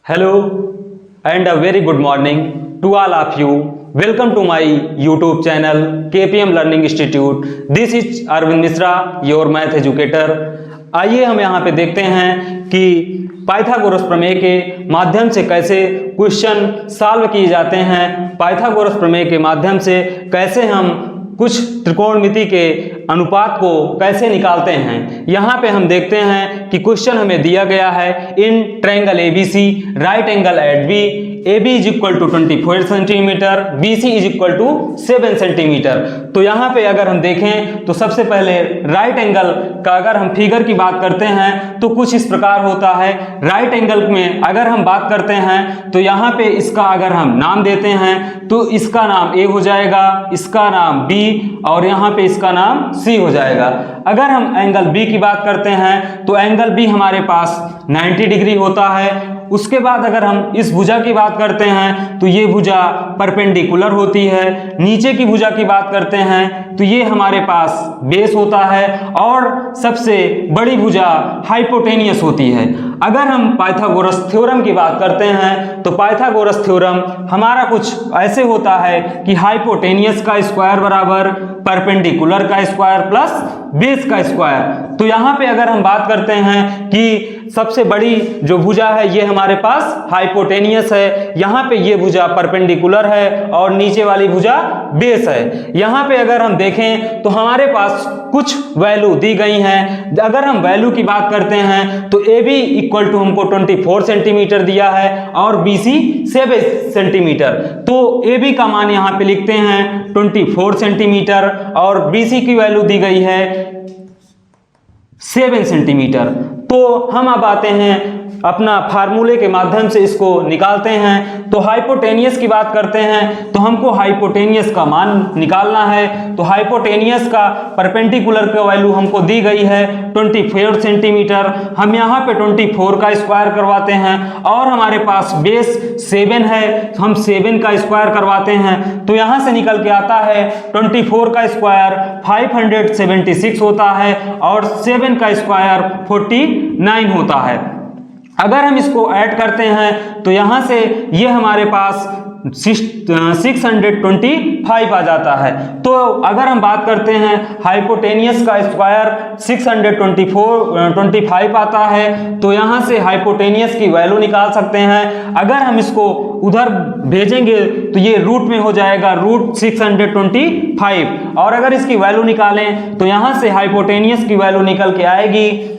Hello and a very good morning to all of you. Welcome to my YouTube channel KPM Learning Institute. This is Arvind Misra, your math educator. आइए हम यहाँ पे देखते हैं कि Pythagoras प्रमेय के माध्यम से कैसे क्वेश्चन सॉल्व किए जाते हैं, पाइथागोरस प्रमेय के माध्यम से कैसे हम कुछ त्रिकोणमिति के अनुपात को कैसे निकालते हैं। यहाँ पे हम देखते हैं कि क्वेश्चन हमें दिया गया है in triangle ABC right angle at B AB is equal to 24 centimetre, BC is equal to 7 centimetre. तो यहाँ पे अगर हम देखें तो सबसे पहले राइट एंगल का अगर हम फिगर की बात करते हैं तो कुछ इस प्रकार होता है। राइट एंगल में अगर हम बात करते हैं तो यहाँ पे इसका अगर हम नाम देते हैं तो इसका नाम A हो जाएगा, इसका नाम B और यहाँ पे इसका नाम C हो जाएगा। अगर हम एंगल B की बात करते हैं तो एंगल B हमारे पास 90 डिग्री होता है। उसके बाद अगर हम इस भुजा की बात करते हैं तो ये भुजा परपेंडिकुलर होती है। नीचे की भुजा की बात करते हैं तो ये हमारे पास बेस होता है और सबसे बड़ी भुजा हाइपोटेनियस होती है। अगर हम पाइथागोरस थ्योरम की बात करते हैं तो पाइथागोरस थ्योरम हमारा कुछ ऐसे होता है कि हाइपोटेनियस का स्क्वायर बराबर परपेंडिकुलर का स्क्वायर प्लस बेस का स्क्वायर। तो यहाँ पे अगर हम बात करते हैं कि सबसे बड़ी जो भुजा है ये हमारे पास हाइपोटेनियस है, यहाँ पे ये भुजा परपेंडिकुलर है और नीचे वाली भुजा बेस है। यहाँ पे अगर हम देखें तो हमारे पास कुछ वैल्यू दी गई हैं। अगर हम वैल्यू की बात करते हैं तो AB इक्वल टू हमको 24 सेंटीमीटर दिया है और BC 7 सेंटीमीटर। तो AB का मान यहाँ पे लिखते हैं 24 सेंटीमीटर और BC की वैल्यू दी गई है 7 सेंटीमीटर। तो हम अब आते हैं अपना फार्मूले के माध्यम से इसको निकालते हैं। तो हाइपोटेनियस की बात करते हैं तो हमको हाइपोटेनियस का मान निकालना है। तो हाइपोटेनियस का परपेंडिकुलर का वैल्यू हमको दी गई है 24 सेंटीमीटर। हम यहाँ पे 24 का स्क्वायर करवाते हैं और हमारे पास बेस 7 है, हम 7 का स्क्वायर करवाते हैं। तो यहाँ से निकल के आता है 24 का स्क्वायर 576 होता है और 7 का स्क्वायर 49 होता है। अगर हम इसको ऐड करते हैं तो यहाँ से ये हमारे पास 625 आ जाता है। तो अगर हम बात करते हैं हाइपोटेनियस का स्क्वायर 625 आता है तो यहाँ से हाइपोटेनियस की वैल्यू निकाल सकते हैं। अगर हम इसको उधर भेजेंगे तो ये रूट में हो जाएगा √625 और अगर इसकी वैल्यू निकालें तो यहाँ से हाइपोटेनियस की वैल्यू निकल के आएगी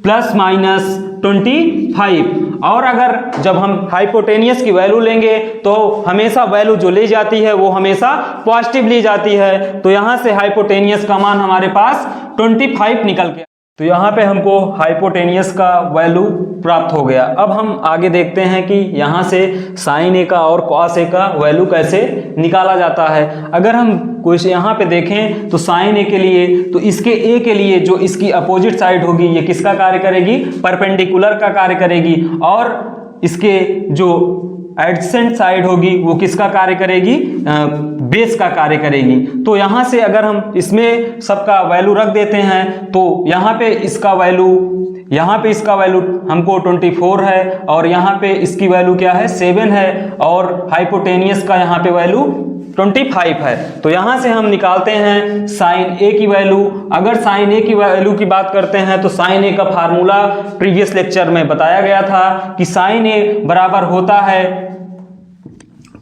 ±25। और अगर जब हम हाइपोटेनियस की वैल्यू लेंगे तो हमेशा वैल्यू जो ली जाती है वो हमेशा पॉजिटिव ली जाती है। तो यहाँ से हाइपोटेनियस का मान हमारे पास 25 निकल के, तो यहाँ पे हमको हाइपोटेनियस का वैल्यू प्राप्त हो गया। अब हम आगे देखते हैं कि यहाँ से साइन ए का और कॉस ए का वैल्यू कैसे निकाला जाता है। अगर हम कुछ यहाँ पे देखें तो साइन ए के लिए तो इसके ए के लिए जो इसकी अपोजिट साइड होगी ये किसका कार्य करेगी, परपेंडिकुलर का कार्य करेगी और इसके जो एडजेसेंट साइड होगी वो किसका कार्य करेगी, बेस का कार्य करेगी। तो यहाँ से अगर हम इसमें सबका वैल्यू रख देते हैं तो यहाँ पे इसका वैल्यू हमको 24 है और यहाँ पे इसकी वैल्यू क्या है 7 है और हाइपोटेनियस का यहाँ पे वैल्यू 25 है। तो यहाँ से हम निकालते हैं साइन ए की वैल्यू। अगर साइन ए की वैल्यू की बात करते हैं तो साइन ए का फार्मूला प्रीवियस लेक्चर में बताया गया था कि साइन ए बराबर होता है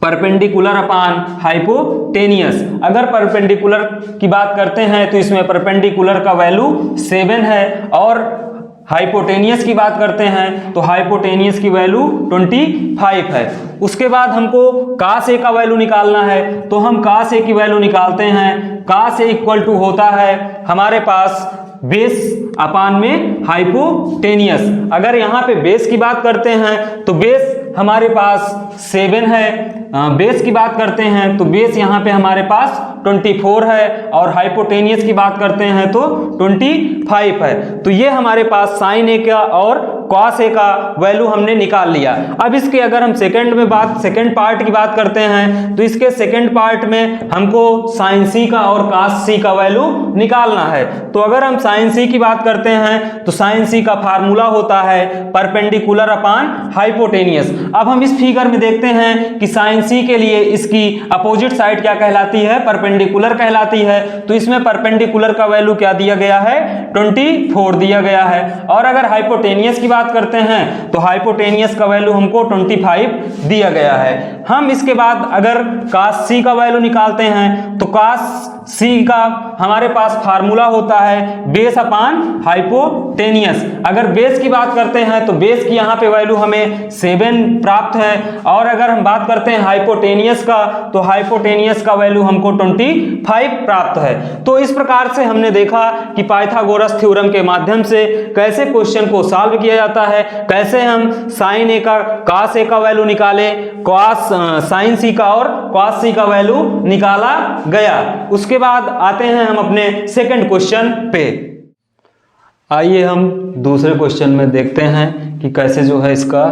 परपेंडिकुलर अपान हाइपोटेनियस। अगर परपेंडिकुलर की बात करते हैं तो इसमें परपेंडिकुलर का वैल्यू 7 है और हाइपोटेनियस की बात करते हैं तो हाइपोटेनियस की वैल्यू 25 है। उसके बाद हमको कास ए का वैल्यू निकालना है तो हम कास ए की वैल्यू निकालते हैं। कास ए इक्वल टू होता है हमारे पास बेस अपान में हाइपोटेनियस। अगर यहाँ पे बेस की बात करते हैं तो बेस हमारे पास 7 है, बेस की बात करते हैं तो बेस यहाँ पे हमारे पास 24 है और हाइपोटेनियस की बात करते हैं तो 25 है। तो ये हमारे पास साइन ए का और cos A का वैल्यू हमने निकाल लिया। अब इसके अगर हम सेकंड पार्ट की बात करते हैं तो इसके सेकंड पार्ट में हमको sin C का और cos C का वैल्यू निकालना है। तो अगर हम sin C की बात करते हैं तो sin C का फार्मूला होता है परपेंडिकुलर अपॉन हाइपोटेनियस। अब हम इस फिगर में देखते हैं कि sin C के लिए इसकी अपोजिट साइड क्या कहलाती है, परपेंडिकुलर कहलाती है। तो इसमें परपेंडिकुलर का वैल्यू क्या दिया गया है, 24 दिया गया है। और अगर हाइपोटेनियस की बात करते हैं तो हाइपोटेनियस का वैल्यू हमको 25 दिया गया है। हम इसके बाद अगर cos C का वैल्यू निकालते हैं तो cos C का हमारे पास फार्मूला होता है बेस अपॉन हाइपोटेनियस। अगर बेस की बात करते हैं तो बेस की यहाँ पे वैल्यू हमें 7 प्राप्त है। और अगर हम बात करते हैं हाइपोटेनियस का तो हाइपोटेनियस का वैल्यू हमको 25 प्राप्त है। तो इस प्रकार से हमने देखा कि पाइथागोरस थ्योरम के माध्यम से कैसे क्वेश्चन को सॉल्व किया जाता है, कैसे हम sin A का cos A का वैल्यू निकाले, sin C का और cos C का वैल्यू निकाला गया। उसके बाद आते हैं हम अपने सेकंड क्वेश्चन पे। आइए हम दूसरे क्वेश्चन में देखते हैं कि कैसे जो है इसका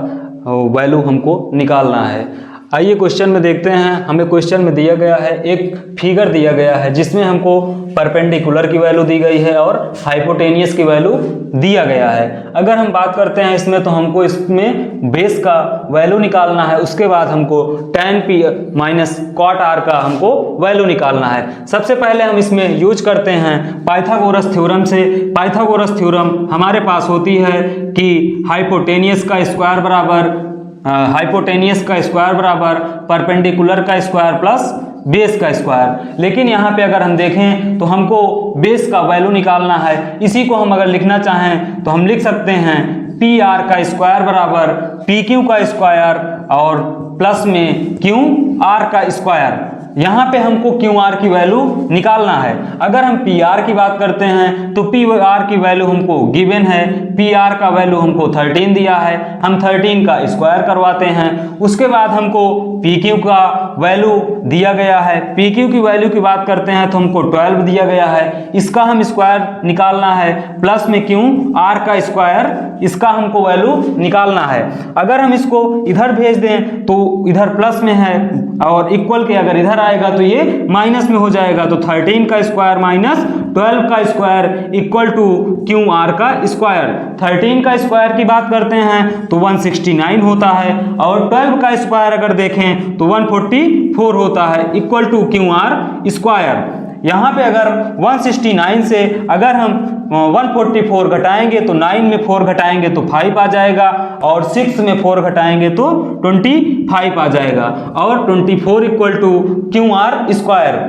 वैल्यू हमको निकालना है। आइए क्वेश्चन में देखते हैं। हमें क्वेश्चन में दिया गया है, एक फिगर दिया गया है जिसमें हमको परपेंडिकुलर की वैल्यू दी गई है और हाइपोटेनियस की वैल्यू दिया गया है। अगर हम बात करते हैं इसमें तो हमको इसमें बेस का वैल्यू निकालना है। उसके बाद हमको tan P minus cot R का हमको वैल्यू निकालना है। सबसे पहले हम इसमें यूज करते हैं पाइथागोरस थ्योरम से। पाइथागोरस थ्योरम हमारे पास होती है कि हाइपोटेनियस का स्क्वायर बराबर परपेंडिकुलर का स्क्वायर प्लस बेस का स्क्वायर। लेकिन यहाँ पे अगर हम देखें तो हमको बेस का वैल्यू निकालना है। इसी को हम अगर लिखना चाहें तो हम लिख सकते हैं पी आर का स्क्वायर बराबर पी क्यू का स्क्वायर और प्लस में क्यू आर का स्क्वायर। यहाँ पे हमको क्यू आर की वैल्यू निकालना है। अगर हम पी आर की बात करते हैं तो पी आर की वैल्यू हमको गिवन है। पी आर का वैल्यू हमको 13 दिया है, हम 13 का स्क्वायर करवाते हैं। उसके बाद हमको पी क्यू का वैल्यू दिया गया है। पी क्यू की वैल्यू की बात करते हैं तो हमको 12 दिया गया है, इसका हम स्क्वायर निकालना है प्लस में क्यू आर का स्क्वायर, इसका हमको वैल्यू निकालना है। अगर हम इसको इधर भेज दें तो इधर प्लस में है और इक्वल के अगर इधर आएगा तो ये माइनस में हो जाएगा। तो 13 का स्क्वायर माइनस 12 का square equal to Q R का स्क्वायर। 13 का स्क्वायर की बात करते हैं तो 169 होता है और 12 का स्क्वायर अगर देखें तो 144 होता है equal to Q R square. यहाँ पे अगर 169 से अगर हम 144 घटाएंगे तो 9 में 4 घटाएंगे तो 5 आ जाएगा और 6 में 4 घटाएंगे तो 25 आ जाएगा और 24 equal to Q R square.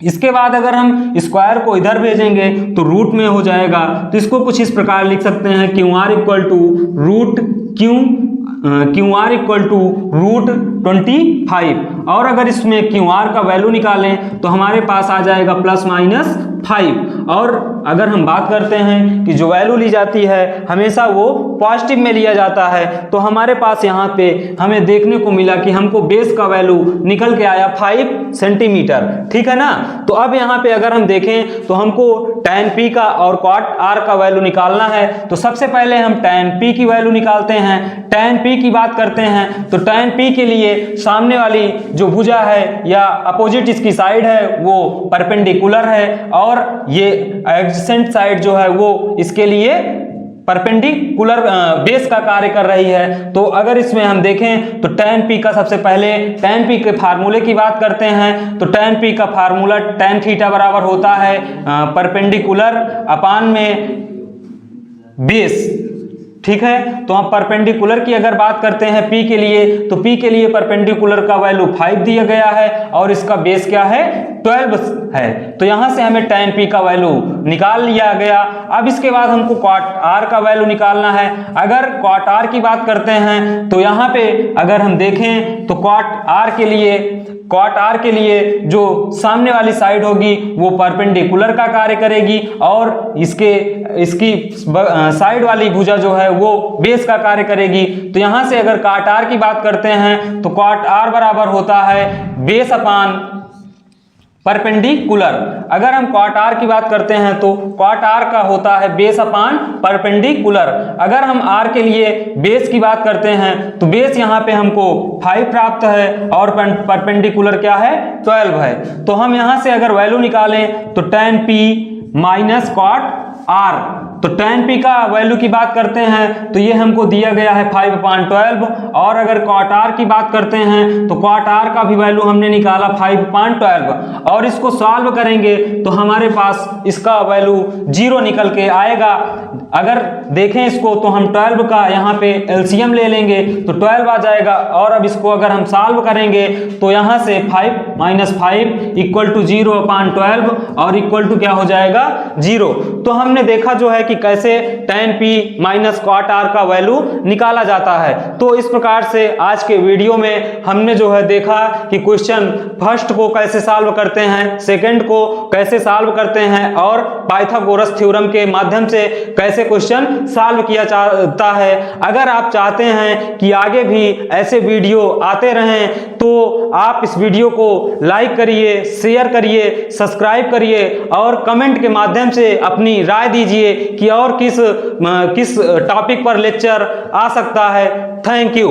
इसके बाद अगर हम स्क्वायर को इधर भेजेंगे तो रूट में हो जाएगा। तो इसको कुछ इस प्रकार लिख सकते हैं Q R equal to root Q R equal to root 25। और अगर इसमें क्यू आर का वैल्यू निकालें तो हमारे पास आ जाएगा प्लस माइनस 5। और अगर हम बात करते हैं कि जो वैल्यू ली जाती है हमेशा वो पॉजिटिव में लिया जाता है, तो हमारे पास यहाँ पे हमें देखने को मिला कि हमको बेस का वैल्यू निकल के आया 5 सेंटीमीटर। ठीक है ना। तो अब यहाँ पे अगर हम देखें तो हमको tan P का और cot R का वैल्यू निकालना है। तो सबसे पहले हम tan P की वैल्यू निकालते हैं। tan P की बात करते हैं तो tan P के लिए सामने वाली जो भुजा है या अपोजिट इसकी साइड है वो परपेंडिकुलर है और ये एडजेसेंट साइड जो है वो इसके लिए परपेंडिकुलर बेस का कार्य कर रही है। तो अगर इसमें हम देखें तो tan P का सबसे पहले tan P के फार्मूले की बात करते हैं तो tan P का फार्मूला tan थीटा बराबर होता है परपेंडिकुलर अपान में बेस। ठीक है। तो हम परपेंडिकुलर की अगर बात करते हैं P के लिए तो P के लिए परपेंडिकुलर का वैल्यू 5 दिया गया है और इसका बेस क्या है 12 है। तो यहां से हमें tan P का वैल्यू निकाल लिया गया। अब इसके बाद हमको cot R का वैल्यू निकालना है। अगर cot R की बात करते हैं तो यहाँ पे अगर हम देखें तो cot R के लिए जो सामने वाली साइड होगी वो परपेंडिकुलर का कार्य करेगी और इसकी साइड वाली भुजा जो है वो बेस का कार्य करेगी। तो यहां से अगर cot R की बात करते हैं तो cot R बराबर होता है बेस अपान परपेंडिकुलर। अगर हम क्वाट आर की बात करते हैं तो क्वाट आर का होता है बेस अपान परपेंडिकुलर। अगर हम आर के लिए बेस की बात करते हैं तो बेस यहाँ पे हमको 5 प्राप्त है और परपेंडिकुलर क्या है 12 है। तो हम यहाँ से अगर वैल्यू निकालें तो tan p माइनस क्वाट आर, तो tan p का वैल्यू की बात करते हैं तो ये हमको दिया गया है 5/12। और अगर क्वाट आर की बात करते हैं तो क्वाट आर का भी वैल्यू हमने निकाला 5/12 और इसको सॉल्व करेंगे तो हमारे पास इसका वैल्यू 0 निकल के आएगा। अगर देखें इसको तो हम 12 का यहाँ पे एलसीएम ले लेंगे तो 12 आ जाएगा और अब इसको अगर हम सॉल्व करेंगे तो यहाँ से 5 - 5 = 0/12 और इक्वल टू क्या हो जाएगा 0। तो हमने देखा जो है कि कैसे tan p माइनस क्वाट आर का वैल्यू निकाला जाता है। तो इस प्रकार से आज के वीडियो में हमने जो है देखा कि क्वेश्चन फर्स्ट को कैसे सॉल्व करते हैं, सेकंड को कैसे सॉल्व करते हैं और पाइथागोरस थ्योरम के माध्यम से कैसे क्वेश्चन सॉल्व किया जाता है। अगर आप चाहते हैं कि आगे भी ऐसे वीडियो आते रहें तो आप इस वीडियो को लाइक करिए, शेयर करिए, सब्सक्राइब करिए और कमेंट के माध्यम से अपनी राय दीजिए कि और किस टॉपिक पर लेक्चर आ सकता है। Thank you.